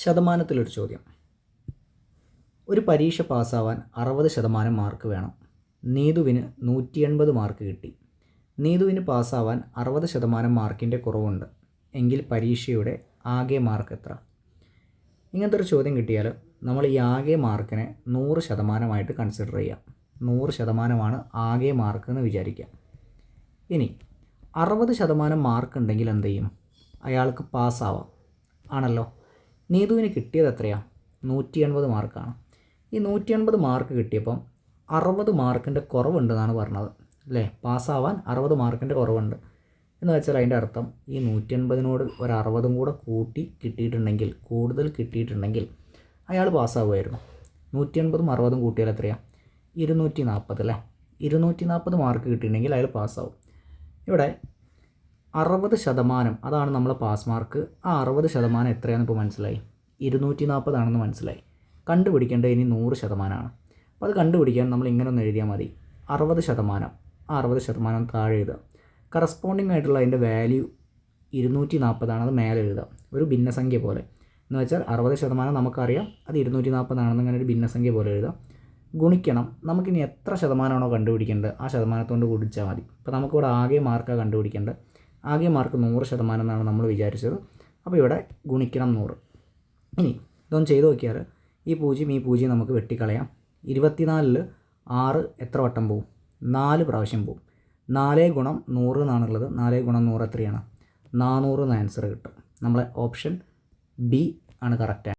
ശതമാനത്തിലൊരു ചോദ്യം. ഒരു പരീക്ഷ പാസ്സാവാൻ 60% മാർക്ക് വേണം. നീതുവിന് 180 മാർക്ക് കിട്ടി. നീതുവിന് പാസ്സാവാൻ 60% മാർക്കിൻ്റെ കുറവുണ്ട്. എങ്കിൽ പരീക്ഷയുടെ ആകെ മാർക്ക് എത്ര? ഇങ്ങനത്തെ ഒരു ചോദ്യം കിട്ടിയാൽ നമ്മൾ ഈ ആകെ മാർക്കിനെ 100% കൺസിഡർ ചെയ്യാം. 100% ആകെ മാർക്ക് എന്ന് വിചാരിക്കാം. ഇനി 60% മാർക്ക് ഉണ്ടെങ്കിൽ എന്ത് ചെയ്യും? അയാൾക്ക് പാസ്സാവാം ആണല്ലോ. നീതുവിന് കിട്ടിയത് എത്രയാണ്? 180 മാർക്കാണ്. ഈ 180 മാർക്ക് കിട്ടിയപ്പം 60 മാർക്കിൻ്റെ കുറവുണ്ടെന്നാണ് പറഞ്ഞത് അല്ലേ? പാസ്സാവാൻ 60 മാർക്കിൻ്റെ കുറവുണ്ട് എന്ന് വെച്ചാൽ അതിൻ്റെ അർത്ഥം ഈ 180നോട് ഒരു 60 കൂടെ കൂട്ടി കിട്ടിയിട്ടുണ്ടെങ്കിൽ, കൂടുതൽ കിട്ടിയിട്ടുണ്ടെങ്കിൽ അയാൾ പാസ്സാവുമായിരുന്നു. 180ഉം 60ഉം കൂട്ടിയാൽ എത്രയാണ്? 240 അല്ലേ? 240 മാർക്ക് കിട്ടിയിട്ടുണ്ടെങ്കിൽ അയാൾ പാസ്സാവും. ഇവിടെ 60% അതാണ് നമ്മളെ പാസ് മാർക്ക്. ആ 60% എത്രയാണെന്ന് ഇപ്പോൾ മനസ്സിലായി. 240 മനസ്സിലായി. കണ്ടുപിടിക്കേണ്ടത് ഇനി 100%. അപ്പോൾ അത് കണ്ടുപിടിക്കാൻ നമ്മൾ ഇങ്ങനെ ഒന്ന് എഴുതിയാൽ മതി. 60%, ആ 60% താഴെ എഴുതുക. കറസ്പോണ്ടിങ് ആയിട്ടുള്ള അതിൻ്റെ വാല്യൂ 240 അത് മേലെ എഴുതുക, ഒരു ഭിന്നസംഖ്യ പോലെ. എന്ന് വെച്ചാൽ 60% നമുക്കറിയാം, അത് 240 ഇങ്ങനെ ഒരു ഭിന്നസംഖ്യ പോലെ എഴുതുക. ഗുണിക്കണം. നമുക്കിനി എത്ര ശതമാനമാണോ കണ്ടുപിടിക്കേണ്ടത് ആ ശതമാനത്തോണ്ട് ഗുണിച്ചാൽ മതി. ഇപ്പോൾ നമുക്കിവിടെ ആകെ മാർക്കാണ് കണ്ടുപിടിക്കേണ്ടത്. ആകെ മാർക്ക് 100% എന്നാണ് നമ്മൾ വിചാരിച്ചത്. അപ്പോൾ ഇവിടെ ഗുണിക്കണം 100. ഇനി ഇതൊന്ന് ചെയ്ത് നോക്കിയാൽ ഈ 0 നമുക്ക് വെട്ടിക്കളയാം. 24-ൽ 6 എത്ര വട്ടം പോവും? 4 പ്രാവശ്യം പോവും. 4 ഗുണം 100 എന്നാണുള്ളത്. 4 ഗുണം 100 എത്രയാണ്? 400 എന്ന് ആൻസർ കിട്ടും. നമ്മളെ ഓപ്ഷൻ ബി ആണ് കറക്റ്റ്.